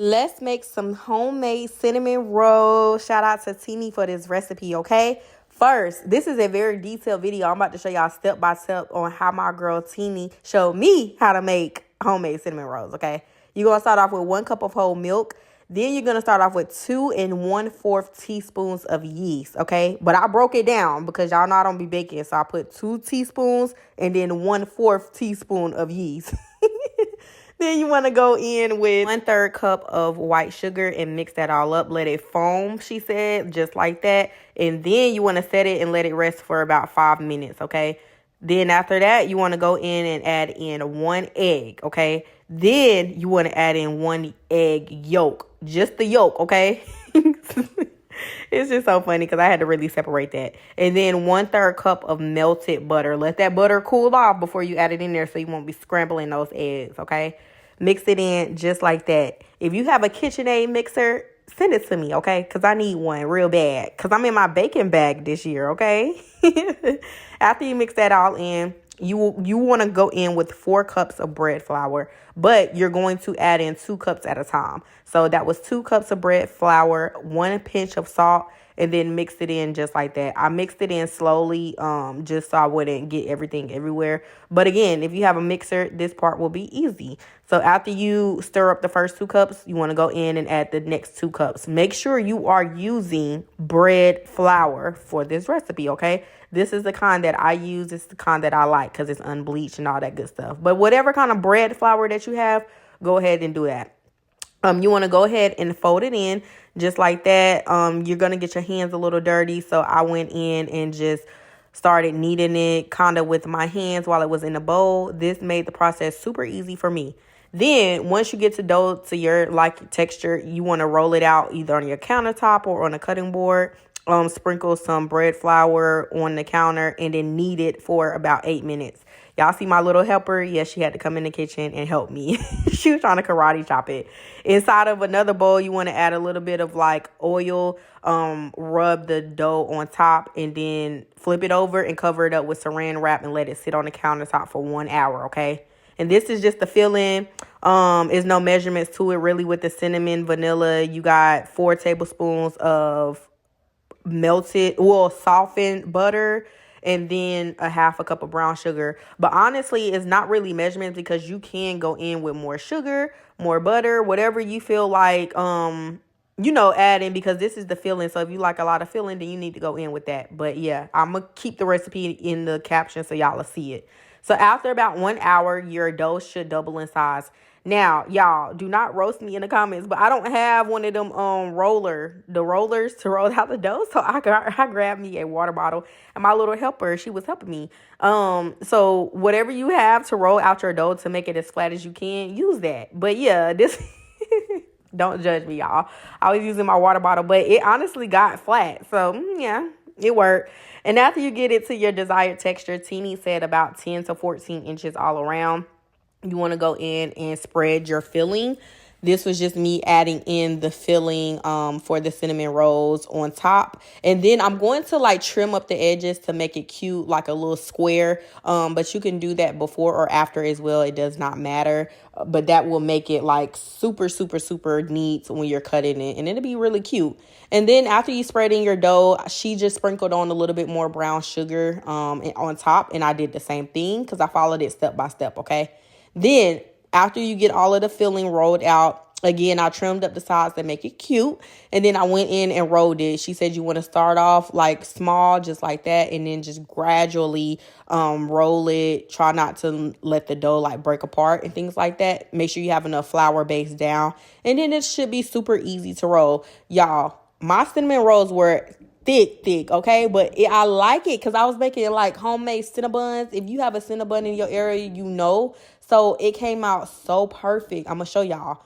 Let's make some homemade cinnamon rolls. Shout out to Teeny for this recipe, okay? First, this is a very detailed video. I'm about to show y'all step by step on how my girl Teeny showed me how to make homemade cinnamon rolls, okay? You're going to start off with 1 cup of whole milk. Then you're going to start off with 2 1/4 teaspoons of yeast, okay? But I broke it down because y'all know I don't be baking. So I put 2 teaspoons and then 1/4 teaspoon of yeast. Then you want to go in with 1/3 cup of white sugar and mix that all up. Let it foam, she said, just like that. And then you want to set it and let it rest for about 5 minutes, okay? Then after that, you want to go in and add in 1 egg, okay? Then you want to add in 1 egg yolk, just the yolk, okay? It's just so funny because I had to really separate that. And then 1/3 cup of melted butter. Let that butter cool off before you add it in there so you won't be scrambling those eggs, okay? Mix it in just like that. If you have a KitchenAid mixer, send it to me, okay? Because I need one real bad. Because I'm in my baking bag this year, okay? After you mix that all in, you want to go in with 4 cups of bread flour. But you're going to add in 2 cups at a time. So that was 2 cups of bread flour, 1 pinch of salt, and then mix it in just like that. I mixed it in slowly just so I wouldn't get everything everywhere. But again, if you have a mixer, this part will be easy. So after you stir up the first 2 cups, you want to go in and add the next 2 cups. Make sure you are using bread flour for this recipe, okay? This is the kind that I use. It's the kind that I like because it's unbleached and all that good stuff. But whatever kind of bread flour that you have, go ahead and do that. You want to go ahead and fold it in just like that. You're going to get your hands a little dirty. So I went in and just started kneading it kind of with my hands while it was in the bowl. This made the process super easy for me. Then once you get to dough to your like texture, you want to roll it out either on your countertop or on a cutting board. Sprinkle some bread flour on the counter and then knead it for about 8 minutes. Y'all see my little helper? Yes, she had to come in the kitchen and help me. She was trying to karate chop it. Inside of another bowl, you want to add a little bit of like oil, rub the dough on top and then flip it over and cover it up with saran wrap and let it sit on the countertop for 1 hour, okay? And this is just the filling. There's no measurements to it really with the cinnamon, vanilla. You got 4 tablespoons of softened butter, and then a 1/2 cup of brown sugar. But honestly, it's not really measurements because you can go in with more sugar, more butter, whatever you feel like, adding, because this is the filling. So if you like a lot of filling, then you need to go in with that. But yeah, I'm going to keep the recipe in the caption so y'all will see it. So after about 1 hour, your dough should double in size. Now, y'all, do not roast me in the comments, but I don't have one of them rollers to roll out the dough. So I grabbed me a water bottle, and my little helper, she was helping me. So whatever you have to roll out your dough to make it as flat as you can, use that. But yeah, this don't judge me, y'all. I was using my water bottle, but it honestly got flat. So yeah, it worked. And after you get it to your desired texture, Teeny said about 10 to 14 inches all around. You want to go in and spread your filling. This was just me adding in the filling for the cinnamon rolls on top. And then I'm going to like trim up the edges to make it cute, like a little square. But you can do that before or after as well. It does not matter. But that will make it like super, super, super neat when you're cutting it. And it'll be really cute. And then after you spread in your dough, she just sprinkled on a little bit more brown sugar on top. And I did the same thing because I followed it step by step, okay? Then, after you get all of the filling rolled out, again, I trimmed up the sides to make it cute. And then I went in and rolled it. She said you want to start off like small, just like that. And then just gradually roll it. Try not to let the dough like break apart and things like that. Make sure you have enough flour base down. And then it should be super easy to roll. Y'all, my cinnamon rolls were thick, okay? But I like it because I was making like homemade Cinnabons. If you have a Cinnabon in your area, you know. So it came out so perfect. I'm going to show y'all.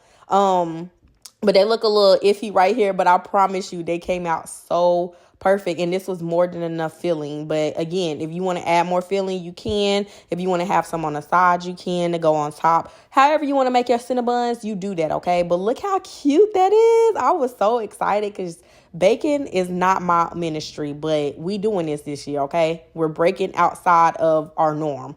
But they look a little iffy right here, but I promise you they came out so perfect. And this was more than enough filling. But again, if you want to add more filling, you can. If you want to have some on the side, you can to go on top. However you want to make your Cinnabons, you do that, okay? But look how cute that is. I was so excited because baking is not my ministry, but we doing this year, okay? We're breaking outside of our norm.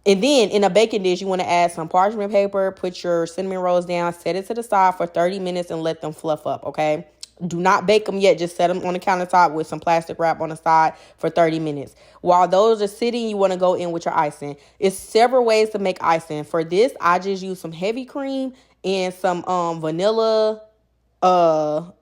And then in a baking dish, you want to add some parchment paper, put your cinnamon rolls down, set it to the side for 30 minutes and let them fluff up, okay? Do not bake them yet. Just set them on the countertop with some plastic wrap on the side for 30 minutes. While those are sitting, you want to go in with your icing. It's several ways to make icing. For this, I just use some heavy cream and some vanilla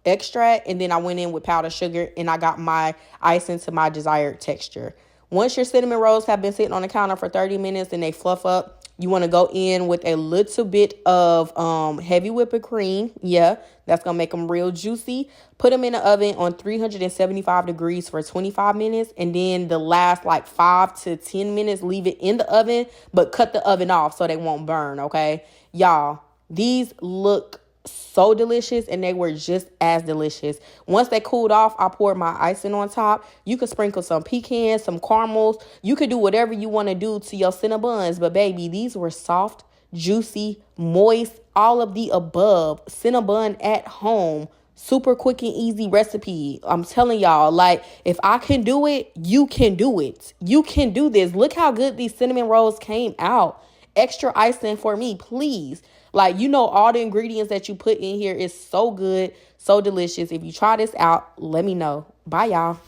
extract, and then I went in with powdered sugar and I got my icing to my desired texture. Once your cinnamon rolls have been sitting on the counter for 30 minutes and they fluff up, you want to go in with a little bit of heavy whipping cream. Yeah, that's going to make them real juicy. Put them in the oven on 375 degrees for 25 minutes. And then the last like 5 to 10 minutes, leave it in the oven, but cut the oven off so they won't burn, okay? Y'all, these look so delicious, and they were just as delicious. Once they cooled off, I poured my icing on top. You could sprinkle some pecans, some caramels. You could do whatever you want to do to your Cinnabons. But baby, these were soft, juicy, moist, all of the above. Cinnabon at home. Super quick and easy recipe. I'm telling y'all, like, if I can do it, you can do it. You can do this. Look how good these cinnamon rolls came out. Extra icing for me, please. Like, you know, all the ingredients that you put in here is so good, so delicious. If you try this out, let me know. Bye, y'all.